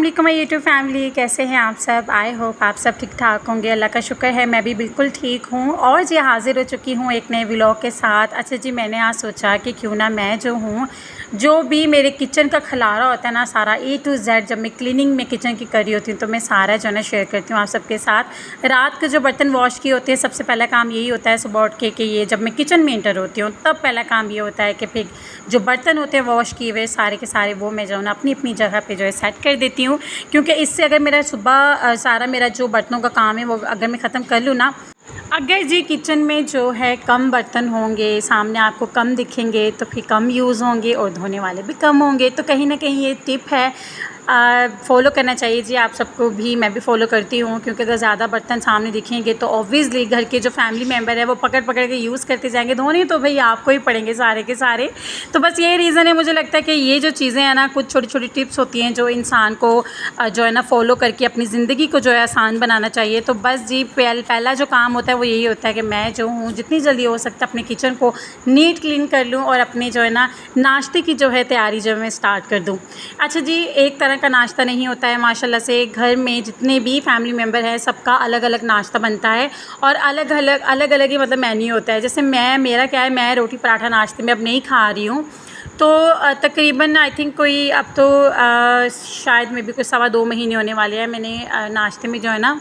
वालेकुम my YouTube family, कैसे हैं आप सब। आई होप आप सब ठीक ठाक होंगे। अल्लाह का शुक्र है मैं भी बिल्कुल ठीक हूँ और जी हाज़िर हो चुकी हूँ एक नए व्लॉग के साथ। अच्छा जी, मैंने आज सोचा कि क्यों ना मैं जो हूँ, जो भी मेरे किचन का खलारा होता है ना, सारा A to Z जब मैं क्लीनिंग में किचन की कर रही होती हूँ तो मैं सारा जो है ना शेयर करती हूँ आप सबके साथ। रात के जो बर्तन वॉश किए होते हैं सबसे पहला काम यही होता है सुबह उठ के कि ये जब मैं किचन में इंटर होती हूँ तब पहला काम ये होता है कि फिर जो बर्तन होते हैं वॉश किए हुए सारे के सारे वो मैं जो है ना अपनी अपनी जगह पे जो है सेट कर देती हूँ। क्योंकि इससे अगर मेरा सुबह सारा मेरा जो बर्तनों का काम है वो अगर मैं ख़त्म कर लूँ ना, अगर जी किचन में जो है कम बर्तन होंगे, सामने आपको कम दिखेंगे तो फिर कम यूज़ होंगे और धोने वाले भी कम होंगे। तो कहीं ना कहीं ये टिप है, फ़ॉलो करना चाहिए जी आप सबको भी। मैं भी फ़ॉलो करती हूँ क्योंकि अगर ज़्यादा बर्तन सामने दिखेंगे तो ऑब्वियसली घर के जो फैमिली मेम्बर है वो पकड़ पकड़ के यूज़ करते जाएंगे, धोने तो भाई आपको ही पड़ेंगे सारे के सारे। तो बस ये रीज़न है, मुझे लगता है कि ये जो चीज़ें हैं ना, कुछ छोटी छोटी टिप्स होती हैं जो इंसान को जो है ना फ़ॉलो करके अपनी ज़िंदगी को जो है आसान बनाना चाहिए। तो बस जी पहला जो काम होता है वो यही होता है कि मैं जो हूँ जितनी जल्दी हो सकता है अपने किचन को नीट क्लीन कर लूँ और अपने जो है ना नाश्ते की जो है तैयारी जो मैं स्टार्ट कर दूँ। अच्छा जी, एक तरह का नाश्ता नहीं होता है, माशाल्लाह से घर में जितने भी फैमिली मेम्बर हैं सबका अलग अलग नाश्ता बनता है और अलग अलग ही मतलब मेन्यू होता है। जैसे मेरा क्या है, मैं रोटी पराठा नाश्ते में अब नहीं खा रही हूँ। तो तकरीबन आई थिंक कोई अब तो शायद में भी कोई 2.25 महीने होने वाले हैं मैंने नाश्ते में जो है ना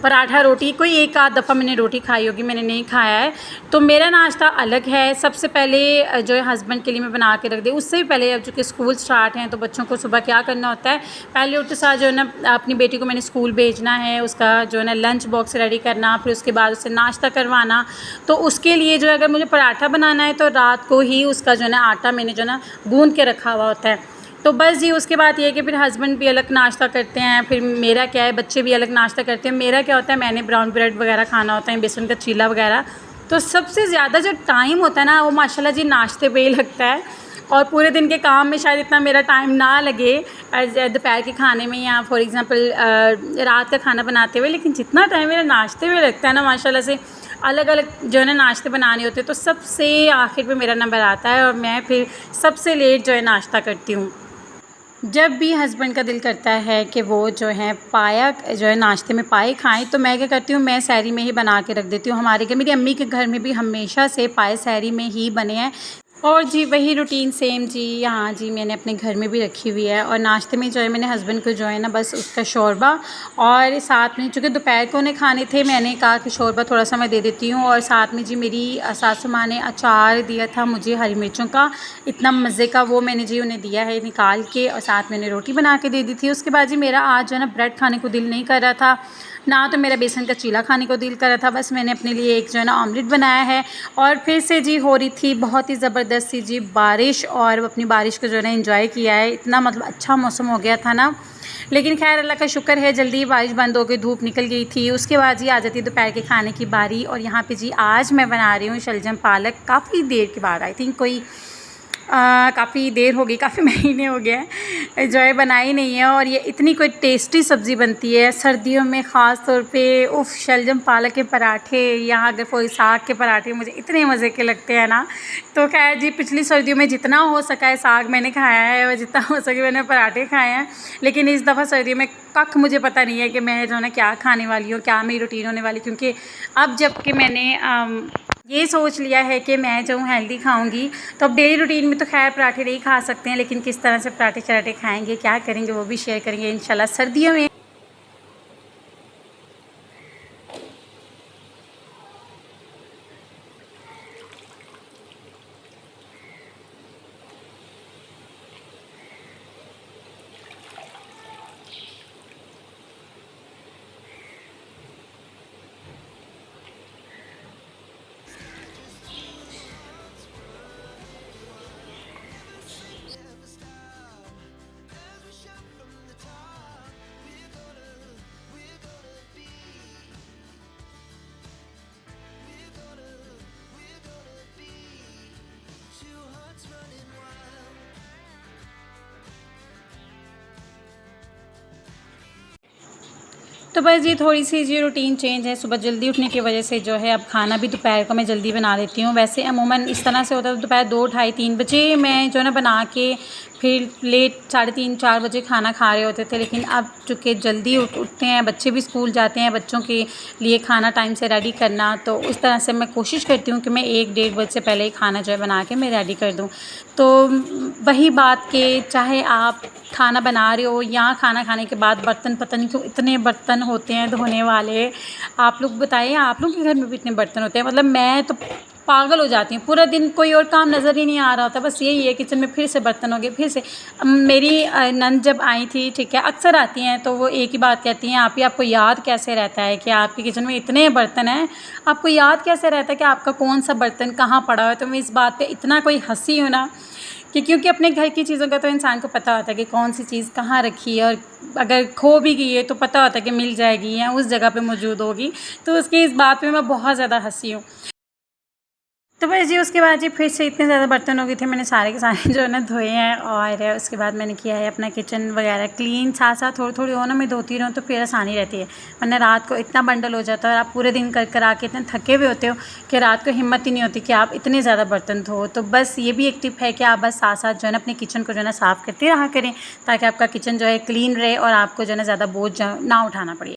पराठा रोटी कोई एक आध दफ़ा मैंने रोटी खाई होगी, मैंने नहीं खाया है। तो मेरा नाश्ता अलग है। सबसे पहले जो है हस्बैंड के लिए मैं बना के रख दी। उससे भी पहले अब चूँकि स्कूल स्टार्ट हैं तो बच्चों को सुबह क्या करना होता है, पहले उठते साथ जो है ना अपनी बेटी को मैंने स्कूल भेजना है, उसका जो है ना लंच बॉक्स रेडी करना, फिर उसके बाद उसे नाश्ता करवाना। तो उसके लिए जो है अगर मुझे पराठा बनाना है तो रात को ही उसका जो है ना आटा मैंने जो है ना गूँध के रखा हुआ होता है। तो बस जी उसके बाद ये है कि फिर हस्बैंड भी अलग नाश्ता करते हैं, फिर मेरा क्या है बच्चे भी अलग नाश्ता करते हैं। मेरा क्या होता है, मैंने ब्राउन ब्रेड वगैरह खाना होता है, बेसन का चीला वगैरह। तो सबसे ज़्यादा जो टाइम होता है ना वो माशाल्लाह जी नाश्ते पे ही लगता है और पूरे दिन के काम में शायद इतना मेरा टाइम ना लगे दोपहर के खाने में या फॉर एग्ज़ाम्पल रात का खाना बनाते हुए, लेकिन जितना टाइम मेरा नाश्ते में लगता है ना माशाल्लाह से अलग अलग जो है ना नाश्ते बनाने होते हैं तो सबसे आखिर पे मेरा नंबर आता है और मैं फिर सबसे लेट जो है नाश्ता करती हूँ। जब भी हस्बैंड का दिल करता है कि वो जो है पाया जो है नाश्ते में पाए खाएं तो मैं क्या करती हूँ, मैं सहरी में ही बना के रख देती हूँ। हमारे घर मेरी अम्मी के घर में भी हमेशा से पाए सहरी में ही बने हैं और जी वही रूटीन सेम जी यहाँ जी मैंने अपने घर में भी रखी हुई है। और नाश्ते में जो है मैंने हस्बैंड को जो है ना बस उसका शोरबा और साथ में चूँकि दोपहर को उन्हें खाने थे, मैंने कहा कि शोरबा थोड़ा सा मैं दे देती हूँ। और साथ में जी मेरी सासू माँ ने अचार दिया था मुझे हरी मिर्चों का, इतना मज़े का, वो मैंने जी उन्हें दिया है निकाल के और साथ मैंने रोटी बना के दे दी थी। उसके बाद जी मेरा आज जो है ना ब्रेड खाने को दिल नहीं कर रहा था, ना तो मेरा बेसन का चीला खाने को दिल कर रहा था। बस मैंने अपने लिए एक जो है ना ऑमलेट बनाया है और फिर से जी हो रही थी बहुत ही ज़बरदस्त सी जी बारिश और अपनी बारिश को जो है ना एंजॉय किया है। इतना मतलब अच्छा मौसम हो गया था ना, लेकिन खैर अल्लाह का शुक्र है जल्दी ही बारिश बंद हो गई, धूप निकल गई थी। उसके बाद जी आ जाती दोपहर के खाने की बारी और यहाँ पे जी आज मैं बना रही हूँ शलजम पालक। काफ़ी देर के बाद, आई थिंक कोई काफ़ी देर हो गई, काफ़ी महीने हो गए हैं जो है बनाई नहीं है और ये इतनी कोई टेस्टी सब्ज़ी बनती है सर्दियों में ख़ास तौर पे। उफ़, शलजम पालक के पराठे या अगर कोई साग के पराठे मुझे इतने मज़े के लगते हैं ना। तो खैर जी पिछली सर्दियों में जितना हो सका है साग मैंने खाया है और जितना हो सके मैंने पराठे खाए हैं, लेकिन इस दफ़ा सर्दियों में कख मुझे पता नहीं है कि मैं जो है ना क्या खाने वाली हूँ, क्या मेरी रूटीन होने वाली। क्योंकि अब जबकि मैंने ये सोच लिया है कि मैं जो हेल्दी खाऊंगी तो अब डेली रूटीन में तो खैर पराठे नहीं खा सकते हैं, लेकिन किस तरह से पराठे चराठे खाएंगे, क्या करेंगे, वो भी शेयर करेंगे इंशाल्लाह सर्दियों में। तो बस ये थोड़ी सी जी रूटीन चेंज है, सुबह जल्दी उठने की वजह से जो है अब खाना भी दोपहर को मैं जल्दी बना लेती हूँ। वैसे अमूमन इस तरह से होता है दोपहर 2 ढाई 3 बजे मैं जो है ना बना के फिर लेट 3:30-4 बजे खाना खा रहे होते थे। लेकिन अब चूँकि जल्दी उठते हैं, बच्चे भी स्कूल जाते हैं, बच्चों के लिए खाना टाइम से रेडी करना, तो उस तरह से मैं कोशिश करती हूँ कि मैं 1-1:30 बजे से पहले ही खाना जो है बना के मैं रेडी कर दूँ। तो वही बात कि चाहे आप खाना बना रहे हो या खाना खाने के बाद बर्तन, पता नहीं क्यों इतने बर्तन होते हैं धोने वाले। आप लोग बताइए, आप लोग के घर में भी इतने बर्तन होते हैं? मतलब मैं तो पागल हो जाती हूँ, पूरा दिन कोई और काम नज़र ही नहीं आ रहा होता, बस यही है किचन में फिर से बर्तन हो गए, फिर से। मेरी नंद जब आई थी, ठीक है, अक्सर आती हैं तो वो एक ही बात कहती हैं, आपको याद कैसे रहता है कि आपके किचन में इतने बर्तन हैं, आपको याद कैसे रहता है कि आपका कौन सा बर्तन कहाँ पड़ा है? तो मैं इस बात पे इतना कोई हँसी हूँ ना कि क्योंकि अपने घर की चीज़ों का तो इंसान को पता होता है कि कौन सी चीज़ कहाँ रखी है, और अगर खो भी गई है तो पता होता है कि मिल जाएगी या उस जगह पे मौजूद होगी। तो उसकी इस बात पे मैं बहुत ज़्यादा हँसी हूँ। तो बस जी उसके बाद जी फिर से इतने ज़्यादा बर्तन हो गए थे, मैंने सारे के सारे जो है ना धोए हैं, और उसके बाद मैंने किया है अपना किचन वगैरह क्लीन। साथ साथ थोड़ी हो ना मैं धोती रहूँ तो फिर आसानी रहती है, वरना रात को इतना बंडल हो जाता है और आप पूरे दिन कर आके इतने थके हुए होते हो कि रात को हिम्मत ही नहीं होती कि आप इतने ज़्यादा बर्तन धो। तो बस ये भी एक टिप है कि आप बस साथ साथ जो है ना अपने किचन को जो है ना साफ़ करते रहा करें, ताकि आपका किचन जो है क्लीन रहे और आपको जो है ना ज़्यादा बोझ ना उठाना पड़े।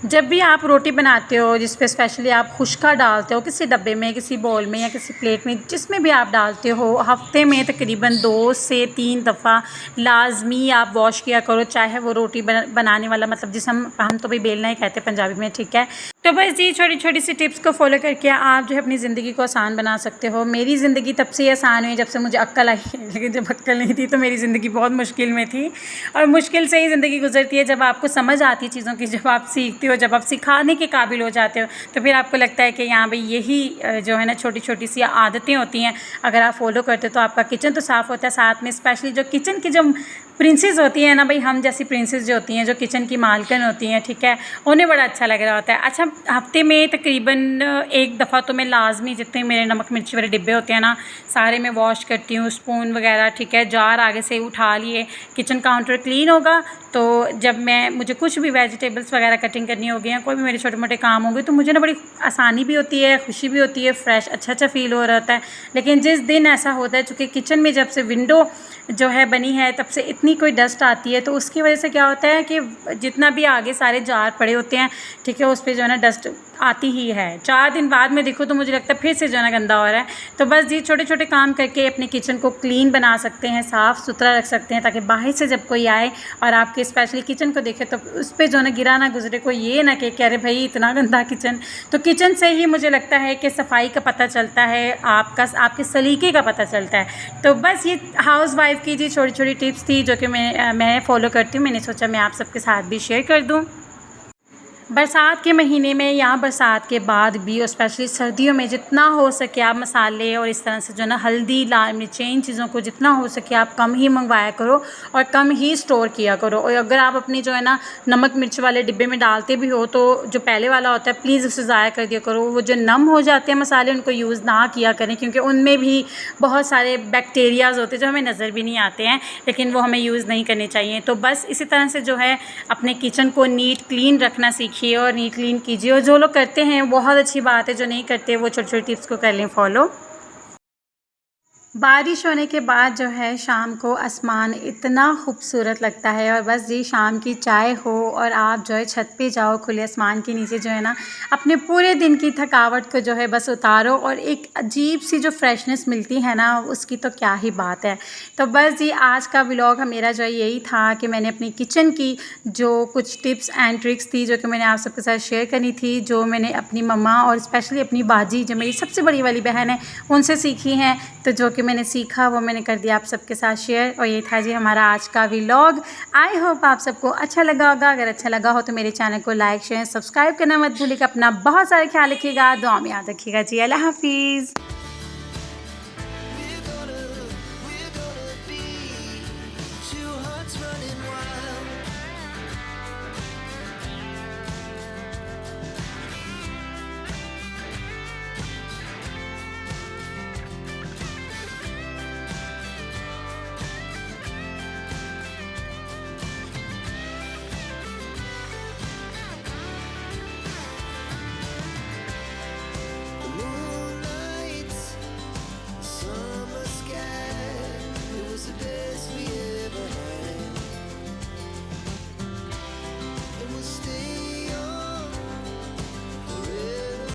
जब भी आप रोटी बनाते हो जिस पे स्पेशली आप खुश्का डालते हो, किसी डब्बे में, किसी बाउल में या किसी प्लेट में, जिसमें भी आप डालते हो, हफ्ते में तकरीबन 2 से 3 दफ़ा लाजमी आप वॉश किया करो। चाहे वो रोटी बनाने वाला, मतलब जिसे हम तो भी बेलना ही कहते हैं पंजाबी में, ठीक है। तो बस जी छोटी छोटी सी टिप्स को फॉलो करके आप जो है अपनी ज़िंदगी को आसान बना सकते हो। मेरी ज़िंदगी तब से आसान हुई जब से मुझे अक्ल आई है, लेकिन जब अक्ल नहीं थी तो मेरी ज़िंदगी बहुत मुश्किल में थी, और मुश्किल से ही ज़िंदगी गुजरती है। जब आपको समझ आती है चीज़ों की, जब आप सीखते हो, जब आप सिखाने के काबिल हो जाते हो, तो फिर आपको लगता है कि यहाँ भाई यही जो है ना छोटी छोटी सी आदतें होती हैं, अगर आप फॉलो करते हो तो आपका किचन तो साफ़ होता है। साथ में स्पेशली जो किचन की जो प्रिंसेस होती है ना भाई, हम जैसी प्रिंसेस जो होती हैं, जो किचन की मालकिन होती हैं, ठीक है, उन्हें बड़ा अच्छा लग रहा होता है। अच्छा, हफ्ते में तकरीबन 1 दफ़ा तो मैं लाजमी जितने मेरे नमक मिर्ची वाले डिब्बे होते हैं ना, सारे मैं वॉश करती हूँ, स्पून वगैरह, ठीक है, जार आगे से उठा लिए, किचन काउंटर क्लीन होगा। तो जब मुझे कुछ भी वेजिटेबल्स वगैरह कटिंग करनी होगी या कोई भी मेरे छोटे मोटे काम होंगे, तो मुझे ना बड़ी आसानी भी होती है, खुशी भी होती है, फ्रेश अच्छा फ़ील हो रहा है। लेकिन जिस दिन ऐसा होता है, चूँकि किचन में जब से विंडो जो है बनी है तब से इतनी कोई डस्ट आती है, तो उसकी वजह से क्या होता है कि जितना भी आगे सारे जार पड़े होते हैं, ठीक है, उस पर जो है ना डस्ट आती ही है। 4 दिन बाद में देखो तो मुझे लगता है फिर से जो है ना गंदा हो रहा है। तो बस जी छोटे छोटे काम करके अपने किचन को क्लीन बना सकते हैं, साफ़ सुथरा रख सकते हैं, ताकि बाहर से जब कोई आए और आपके स्पेशली किचन को देखे तो उस पर जो है ना गिरा ना गुजरे, कोई ये ना कि अरे भाई इतना गंदा किचन। तो किचन से ही मुझे लगता है कि सफाई का पता चलता है, आपके सलीके का पता चलता है। तो बस ये हाउस वाइफ की जी छोटी छोटी टिप्स थी जो कि मैं फ़ॉलो करती हूँ। मैंने सोचा मैं आप सबके साथ भी शेयर कर दूँ। बरसात के महीने में या बरसात के बाद भी, और स्पेशली सर्दियों में, जितना हो सके आप मसाले और इस तरह से जो है ना हल्दी, लाल मिर्चें, इन चीज़ों को जितना हो सके आप कम ही मंगवाया करो और कम ही स्टोर किया करो। और अगर आप अपनी जो है ना नमक मिर्च वाले डिब्बे में डालते भी हो तो जो पहले वाला होता है प्लीज़ उसे ज़ाया कर दिया करो। वो जो नम हो जाते हैं मसाले, उनको यूज़ ना किया करें, क्योंकि उनमें भी बहुत सारे बैक्टीरियाज़ होते हैं जो हमें नज़र भी नहीं आते हैं, लेकिन वो हमें यूज़ नहीं करने चाहिए। तो बस इसी तरह से जो है अपने किचन को नीट क्लीन रखना सीखिए और नीट क्लीन कीजिए। और जो लोग करते हैं बहुत अच्छी बात है, जो नहीं करते वो छोटी छोटी टिप्स को कर लें फॉलो। बारिश होने के बाद जो है शाम को आसमान इतना खूबसूरत लगता है, और बस जी शाम की चाय हो और आप जो है छत पे जाओ खुले आसमान के नीचे, जो है ना अपने पूरे दिन की थकावट को जो है बस उतारो, और एक अजीब सी जो फ्रेशनेस मिलती है ना, उसकी तो क्या ही बात है। तो बस जी आज का व्लॉग मेरा जो है यही था कि मैंने अपनी किचन की जो कुछ टिप्स एंड ट्रिक्स थी जो कि मैंने आप सबके साथ शेयर करनी थी, जो मैंने अपनी मम्मा और स्पेशली अपनी बाजी जो मेरी सबसे बड़ी वाली बहन है उनसे सीखी हैं। तो जो कि मैंने सीखा वो मैंने कर दिया आप सबके साथ शेयर। और ये था जी हमारा आज का व्लॉग। आई होप आप सबको अच्छा लगा होगा। अगर अच्छा लगा हो तो मेरे चैनल को लाइक शेयर सब्सक्राइब करना मत भूलिएगा। अपना बहुत सारा ख्याल रखिएगा, दुआ में याद रखिएगा जी। अल्लाह हाफिज़।